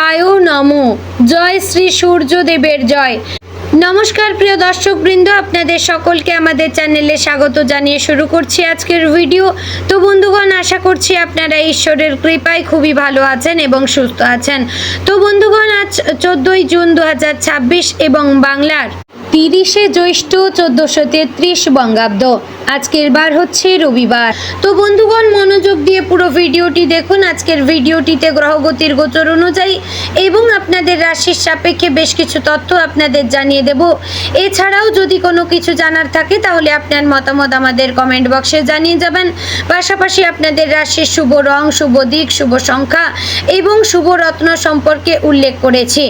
শিবায় নমো। জয় শ্রী সূর্যদেবের জয়। নমস্কার প্রিয় দর্শকবৃন্দ, আপনাদের সকলকে আমাদের চ্যানেলে স্বাগত জানিয়ে শুরু করছি আজকের ভিডিও। তো বন্ধুগণ, আশা করছি আপনারা ঈশ্বরের কৃপায় খুবই ভালো আছেন এবং সুস্থ আছেন। তো বন্ধুগণ, আজ 14ই জুন 2026 এবং বাংলার 30শে জ্যৈষ্ঠ 1433 বঙ্গাব্দ। আজকের বার হচ্ছে রবিবার। তো বন্ধুগণ, মনোযোগ দিয়ে পুরো ভিডিওটি দেখুন। আজকের ভিডিওটিতে গ্রহগতির গোচর অনুযায়ী এবং আপনাদের রাশির সাপেক্ষে বেশ কিছু তথ্য আপনাদের জানিয়ে দেব। এছাড়াও যদি কোনো কিছু জানার থাকে তাহলে আপনার মতামত আমাদের কমেন্ট বক্সে জানিয়ে যাবেন। পাশাপাশি আপনাদের রাশির শুভ রং, শুভ দিক, শুভ সংখ্যা এবং শুভ রত্ন সম্পর্কে উল্লেখ করেছি।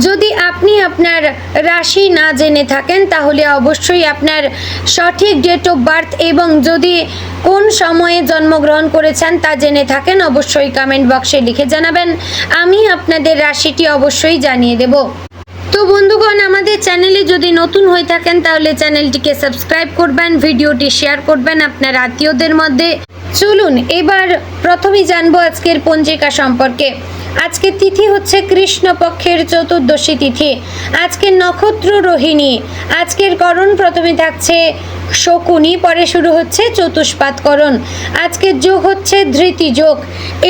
যদি আপনি আপনার রাশি না জেনে থাকেন তাহলে অবশ্যই আপনার সঠিক ডেট অফ বার্থ এবং যদি কোন সময়ে জন্মগ্রহণ করেছেন তা জেনে থাকেন অবশ্যই কমেন্ট বক্সে লিখে জানাবেন। আমি আপনাদের রাশিটি অবশ্যই জানিয়ে দেব। তো বন্ধুগণ, আমাদের চ্যানেলে যদি নতুন হয়ে থাকেন তাহলে চ্যানেলটিকে সাবস্ক্রাইব করবেন, ভিডিওটি শেয়ার করবেন আপনার আত্মীয়দের মধ্যে। চলুন এবার প্রথমেই জানবো আজকের পঞ্জিকা সম্পর্কে। আজকের তিথি হচ্ছে কৃষ্ণপক্ষের চতুর্দশী তিথি। আজকের নক্ষত্র রোহিণী। আজকের করণ প্রথমে থাকছে শকুনি, পরে শুরু হচ্ছে চতুষ্পাদ করণ। আজকের যোগ হচ্ছে ধৃতি যোগ।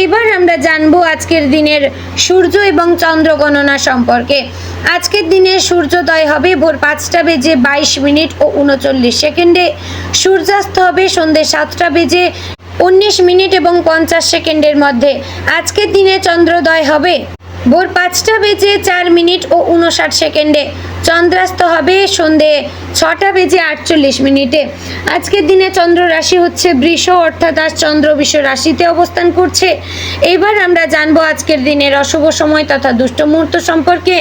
এবার আমরা জানবো আজকের দিনের সূর্য এবং চন্দ্র গণনা সম্পর্কে। আজকের দিনে সূর্যোদয় হবে ভোর 5:22 ও 39 সেকেন্ডে। সূর্যাস্ত হবে সন্ধ্যে 7:19 এবং 50 মধ্যে। আজকের দিনে চন্দ্রোদয় হবে ভোর 5:04 ও 59 সেকেন্ডে। চন্দ্রাস্ত হবে সন্ধ্যে 6:48। আজকের দিনে চন্দ্র রাশি হচ্ছে বৃষ, অর্থাৎ আজ চন্দ্র বৃষ রাশিতে অবস্থান করছে। এবার আমরা জানবো আজকের দিনের অশুভ সময় তথা দুষ্ট মুহূর্ত সম্পর্কে।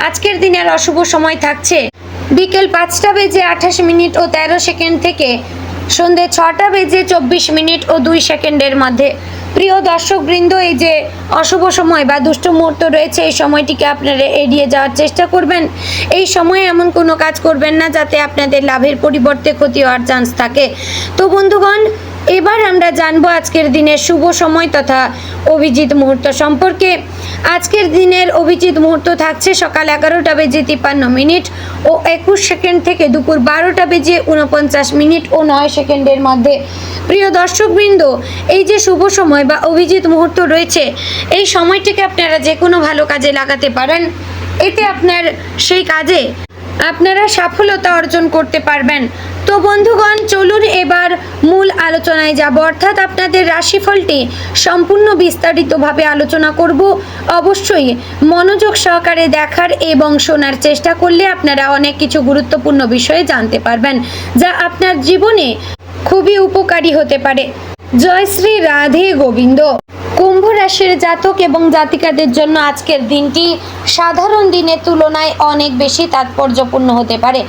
আজকের দিনের অশুভ সময় থাকছে বিকেল 5:28 ও 13 সেকেন্ড থেকে সন্ধ্যে 6:24 ও 2 সেকেন্ডের মধ্যে। প্রিয় দর্শকবৃন্দ, এই যে অশুভ সময় বা দুষ্ট মুহূর্ত রয়েছে, এই সময়টিকে আপনারা এড়িয়ে যাওয়ার চেষ্টা করবেন। এই সময়ে এমন কোনো কাজ করবেন না যাতে আপনাদের লাভের পরিবর্তে ক্ষতি হওয়ার চান্স থাকে। তো বন্ধুগণ, এবার আমরা জানবো আজকের দিনের শুভ সময় তথা অভিজিৎ মুহূর্ত সম্পর্কে। আজকের দিনের অভিজিৎ মুহূর্ত থাকছে সকাল 11:53 ও 21 সেকেন্ড থেকে দুপুর 12:49 ও 9 সেকেন্ডের মধ্যে। প্রিয় দর্শকবৃন্দ, এই যে শুভ সময় বা অভিজিৎ মুহূর্ত রয়েছে, এই সময়টিকে আপনারা যে কোনো ভালো কাজে লাগাতে পারেন। এতে আপনার সেই কাজে আপনারা সফলতা অর্জন করতে পারবেন। তো বন্ধুগণ, চলুন এবার মূল আলোচনায় যাব, অর্থাৎ আপনাদের রাশিফলটি সম্পূর্ণ বিস্তারিতভাবে আলোচনা করব। অবশ্যই মনোযোগ সহকারে দেখার এবং শোনার চেষ্টা করলে আপনারা অনেক কিছু গুরুত্বপূর্ণ বিষয়ে জানতে পারবেন, যা আপনার জীবনে খুবই উপকারী হতে পারে। জয় শ্রী রাধে গোবিন্দ। কুম্ভ রাশির জাতক এবং জাতিকাদের জন্য আজকের দিনটি সাধারণ দিনের তুলনায় অনেক বেশি তাৎপর্যপূর্ণ হতে পারে।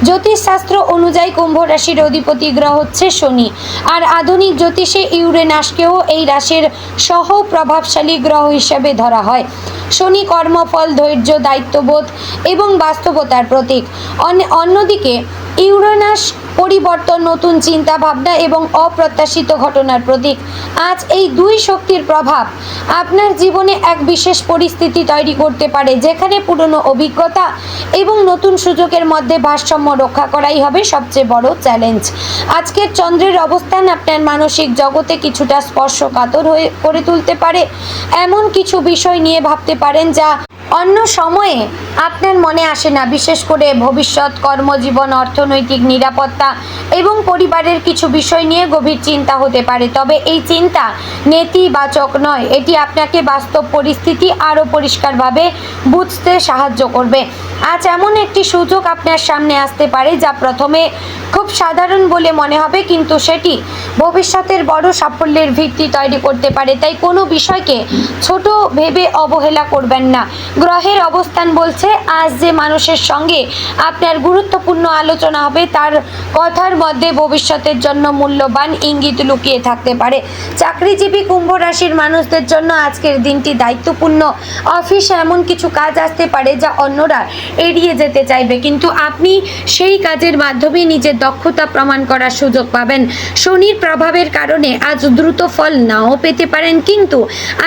জ্যোতিষশাস্ত্র অনুযায়ী কুম্ভ রাশির অধিপতি গ্রহ হচ্ছে শনি, আর আধুনিক জ্যোতিষে ইউরেনাসকেও এই রাশির সহ প্রভাবশালী গ্রহ হিসেবে ধরা হয়। শনি কর্মফল, ধৈর্য, দায়িত্ববোধ এবং বাস্তবতার প্রতীক। অন্যদিকে ইউরেনাস পরিবর্তন, নতুন চিন্তা ভাবনা এবং অপ্রত্যাশিত ঘটনার প্রতীক। আজ এই দুই শক্তির প্রভাব আপনার জীবনে এক বিশেষ পরিস্থিতি তৈরি করতে পারে, যেখানে পুরনো অভিজ্ঞতা এবং নতুন সুযোগের মধ্যে ভারসাম্য রক্ষা করাই হবে সবচেয়ে বড় চ্যালেঞ্জ। আজকের চন্দ্রের অবস্থান আপনার মানসিক জগতে কিছুটা স্পর্শকাতর করে তুলতে পারে। এমন কিছু বিষয় নিয়ে ভাবতে পারেন যা অন্য সময়ে আপনার মনে আসে না। বিশেষ করে ভবিষ্যৎ, কর্মজীবন, অর্থনৈতিক নিরাপত্তা এবং পরিবারের কিছু বিষয় নিয়ে গভীর চিন্তা হতে পারে। তবে এই চিন্তা নেতিবাচক নয়, এটি আপনাকে বাস্তব পরিস্থিতি আরও পরিষ্কারভাবে বুঝতে সাহায্য করবে। আজ এমন একটি সুযোগ আপনার সামনে আসতে পারে যা প্রথমে খুব সাধারণ বলে মনে হবে, কিন্তু সেটি ভবিষ্যতের বড় সাফল্যের ভিত্তি তৈরি করতে পারে। তাই কোনো বিষয়কে ছোট ভেবে অবহেলা করবেন না। গ্রহের অবস্থান বলছে আজ যে মানুষের সঙ্গে আপনার গুরুত্বপূর্ণ আলোচনা হবে তার কথার মধ্যে ভবিষ্যতের জন্য মূল্যবান ইঙ্গিত লুকিয়ে থাকতে পারে। চাকরিজীবী কুম্ভ রাশির মানুষদের জন্য আজকের দিনটি দায়িত্বপূর্ণ। অফিসে এমন কিছু কাজ আসতে পারে যা অন্যরা এড়িয়ে যেতে চাইবে, কিন্তু আপনি সেই কাজের মাধ্যমে নিজের দক্ষতা প্রমাণ করার সুযোগ পাবেন। শনির প্রভাবের কারণে আজ দ্রুত ফল নাও পেতে পারেন, কিন্তু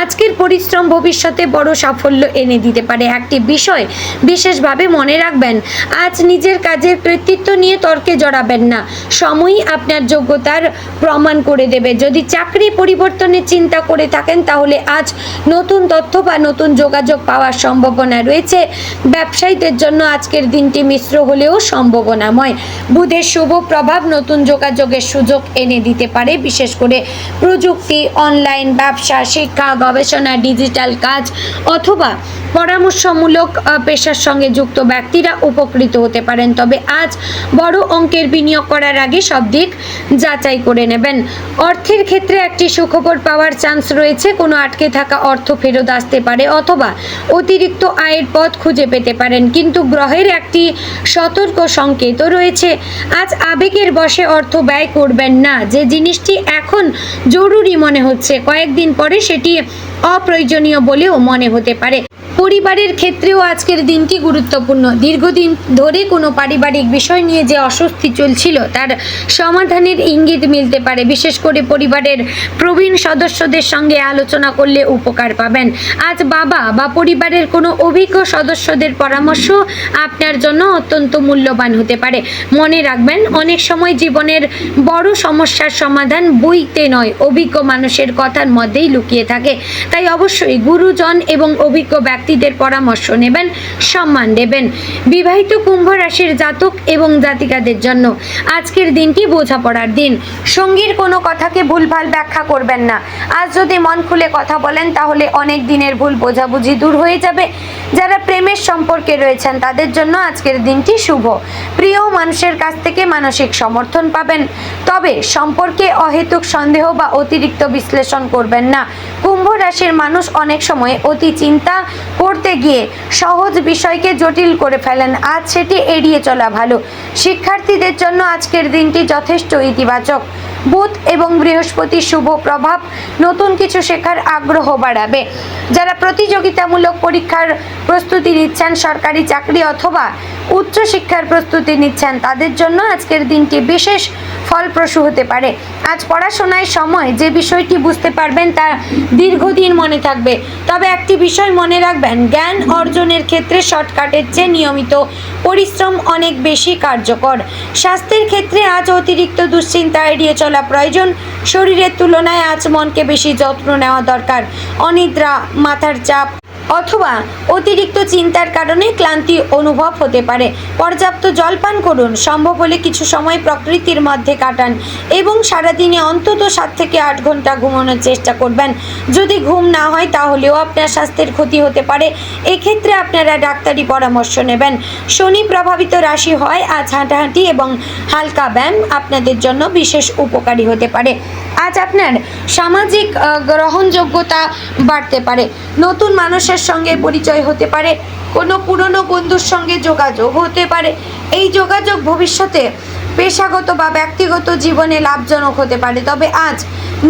আজকের পরিশ্রম ভবিষ্যতে বড় সাফল্য এনে দিতে পারে। একটি বিষয় বিশেষভাবে মনে রাখবেন, আজ নিজের কাজের কৃতিত্ব নিয়ে তর্কে জড়াবেন না, সময়ই আপনার যোগ্যতার প্রমাণ করে দেবে। যদি চাকরি পরিবর্তনের চিন্তা করে থাকেন তাহলে আজ নতুন তথ্য বা নতুন যোগাযোগ পাওয়ার সম্ভাবনা রয়েছে। ব্যবসায়ীদের জন্য আজকের দিনটি মিশ্র হলেও সম্ভাবনাময়। বুধের শুভ প্রভাব নতুন যোগাযোগের সুযোগ এনে দিতে পারে, বিশেষ করে প্রযুক্তি, অনলাইন ব্যবসা, শিক্ষা, গবেষণা, ডিজিটাল কাজ অথবা পরামর্শমূলক পেশার সঙ্গে যুক্ত ব্যক্তিরা উপকৃত হতে পারেন। তবে আজ বড় অঙ্কের বিনিয়োগ করার আগে সব দিক যাচাই করে নেবেন। অর্থের ক্ষেত্রে একটি সুখবর পাওয়ার চান্স রয়েছে। কোনো আটকে থাকা অর্থ ফেরত আসতে পারে অথবা অতিরিক্ত আয়ের পথ খুঁজে পেতে পারেন, কিন্তু গ্রহের একটি সতর্ক সংকেতও রয়েছে। আজ আবেগের বশে অর্থ ব্যয় করবেন না। যে জিনিসটি এখন জরুরি মনে হচ্ছে কয়েকদিন পরে সেটি অপ্রয়োজনীয় বলেও মনে হতে পারে। পরিবারের ক্ষেত্রেও আজকের দিনটি গুরুত্বপূর্ণ। দীর্ঘদিন ধরে কোনো পারিবারিক বিষয় নিয়ে যে অস্বস্তি চলছিল তার সমাধানের ইঙ্গিত মিলতে পারে। বিশেষ করে পরিবারের প্রবীণ সদস্যদের সঙ্গে আলোচনা করলে উপকার পাবেন। আজ বাবা বা পরিবারের কোনো অভিজ্ঞ সদস্যদের পরামর্শ আপনার জন্য অত্যন্ত মূল্যবান হতে পারে। মনে রাখবেন, অনেক সময় জীবনের বড় সমস্যার সমাধান বইতে নয়, অভিজ্ঞ মানুষের কথার মধ্যেই লুকিয়ে থাকে। তাই অবশ্যই গুরুজন এবং অভিজ্ঞ ব্যক্তিদের পরামর্শ নেবেন, সম্মান দেবেন। বিবাহিত কুম্ভ রাশির জাতক এবং জাতিকাদের জন্য আজকের দিনটি বোঝাপড়ার দিন। সঙ্গীর কোনো কথাকে ভুলভাল ব্যাখ্যা করবেন না। আজ যদি মন খুলে কথা বলেন তাহলে অনেক দিনের ভুল বোঝাবুঝি দূর হয়ে যাবে। যারা প্রেমের সম্পর্কে রয়েছেন তাদের জন্য আজকের দিনটি শুভ। প্রিয় মানুষের কাছ থেকে মানসিক সমর্থন পাবেন, তবে সম্পর্কে অহেতুক সন্দেহ বা অতিরিক্ত বিশ্লেষণ করবেন না। কুম্ভ রাশির মানুষ অনেক সময় অতি চিন্তা করতে গিয়ে সহজ বিষয়কে জটিল করে ফেলেন। আজ সেটি এড়িয়ে চলা ভালো। শিক্ষার্থীদের জন্য আজকের দিনটি যথেষ্ট ইতিবাচক। বুধ এবং বৃহস্পতির শুভ প্রভাব নতুন কিছু শেখার আগ্রহ বাড়াবে। যারা প্রতিযোগিতামূলক পরীক্ষার প্রস্তুতি নিচ্ছেন, সরকারি চাকরি অথবা উচ্চশিক্ষার প্রস্তুতি নিচ্ছেন, তাদের জন্য আজকের দিনটি বিশেষ ফলপ্রসূ হতে পারে। আজ পড়াশোনার সময় যে বিষয়টি বুঝতে পারবেন তা দীর্ঘদিন মনে থাকবে। তবে একটি বিষয় মনে রাখবেন, জ্ঞান অর্জনের ক্ষেত্রে শর্টকাটের চেয়ে নিয়মিত পরিশ্রম অনেক বেশি কার্যকর। স্বাস্থ্যের ক্ষেত্রে আজ অতিরিক্ত দুশ্চিন্তা এড়িয়ে চলা প্রয়োজন। শরীরের তুলনায় আজ মনকে বেশি যত্ন নেওয়া দরকার। অনিদ্রা, মাথার চাপ অথবা অতিরিক্ত চিন্তার কারণে ক্লান্তি অনুভব হতে পারে। পর্যাপ্ত জল পান করুন, সম্ভব হলে কিছু সময় প্রকৃতির মধ্যে কাটান এবং সারাদিনে অন্তত 7 থেকে 8 ঘন্টা ঘুমানোর চেষ্টা করবেন। যদি ঘুম না হয় তাহলেও আপনার স্বাস্থ্যের ক্ষতি হতে পারে। এক্ষেত্রে আপনারা ডাক্তারি পরামর্শ নেবেন। শনি প্রভাবিত রাশি হয় আজ হাঁটাহাঁটি এবং হালকা ব্যায়াম আপনাদের জন্য বিশেষ উপকারী হতে পারে। আজ আপনার সামাজিক গ্রহণযোগ্যতা বাড়তে পারে। নতুন মানুষের সঙ্গে পরিচয় হতে পারে। কোনো পুরনো বন্ধুর সঙ্গে যোগাযোগ হতে পারে। এই যোগাযোগ ভবিষ্যতে পেশাগত বা ব্যক্তিগত জীবনে লাভজনক হতে পারে। তবে আজ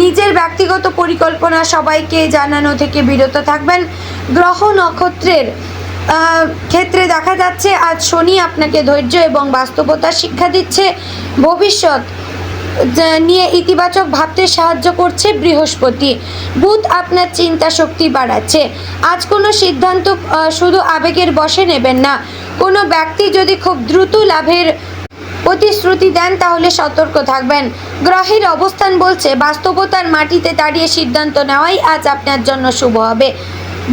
নিজের ব্যক্তিগত পরিকল্পনা সবাইকে জানানো থেকে বিরত থাকবেন। গ্রহ নক্ষত্রের ক্ষেত্রে দেখা যাচ্ছে আজ শনি আপনাকে ধৈর্য এবং বাস্তবতার শিক্ষা দিচ্ছে। ভবিষ্যৎ নিয়ে ইতিবাচক ভাবতে সাহায্য করছে বৃহস্পতি। বুধ আপনার চিন্তা শক্তি বাড়াচ্ছে। আজ কোনো সিদ্ধান্ত শুধু আবেগের বশে নেবেন না। কোনো ব্যক্তি যদি খুব দ্রুত লাভের প্রতিশ্রুতি দেন তাহলে সতর্ক থাকবেন। গ্রহের অবস্থান বলছে বাস্তবতার মাটিতে দাঁড়িয়ে সিদ্ধান্ত নেওয়াই আজ আপনার জন্য শুভ হবে।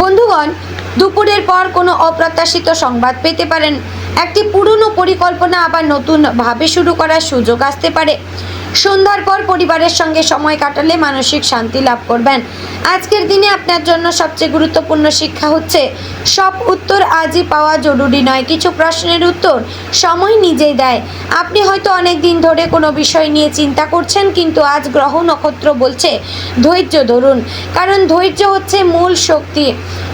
বন্ধুগণ, দুপুরের পর কোনো অপ্রত্যাশিত সংবাদ পেতে পারেন। একটি পুরনো পরিকল্পনা আবার নতুনভাবে শুরু করার সুযোগ আসতে পারে। সন্ধ্যার পর পরিবারের সঙ্গে সময় কাটালে মানসিক শান্তি লাভ করবেন। আজকের দিনে আপনার জন্য সবচেয়ে গুরুত্বপূর্ণ শিক্ষা হচ্ছে সব উত্তর আজই পাওয়া জরুরি নয়। কিছু প্রশ্নের উত্তর সময় নিজেই দেয়। আপনি হয়তো অনেক দিন ধরে কোনো বিষয় নিয়ে চিন্তা করছেন, কিন্তু আজ গ্রহ নক্ষত্র বলছে ধৈর্য ধরুন, কারণ ধৈর্য হচ্ছে মূল শক্তি।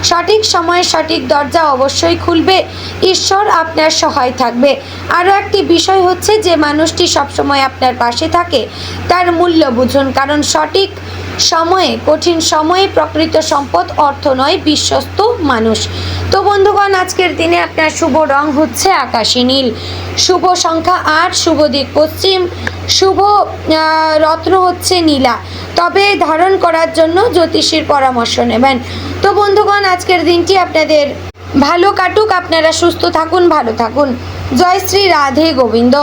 সঠিক সময়ে সঠিক দরজা অবশ্যই খুলবে। ঈশ্বর আপনার সহায় থাকবে। আরও একটি বিষয় হচ্ছে যে মানুষটি সবসময় আপনার পাশে থাকে তার মূল্য বুঝুন, কারণ সঠিক সময়ে কঠিন সময়ে প্রকৃত সম্পদ অর্থ নয়, বিশ্বস্ত মানুষ। তো বন্ধুগণ, আজকের দিনে আপনার শুভ রং হচ্ছে আকাশী নীল, শুভ সংখ্যা 8, শুভ দিক পশ্চিম, শুভ রত্ন হচ্ছে নীলা। তবে ধারণ করার জন্য জ্যোতিষীর পরামর্শ নেবেন। তো বন্ধুগণ, আজকের দিনটি আপনাদের ভালো কাটুক, আপনারা সুস্থ থাকুন, ভালো থাকুন। জয় শ্রী রাধে গোবিন্দ।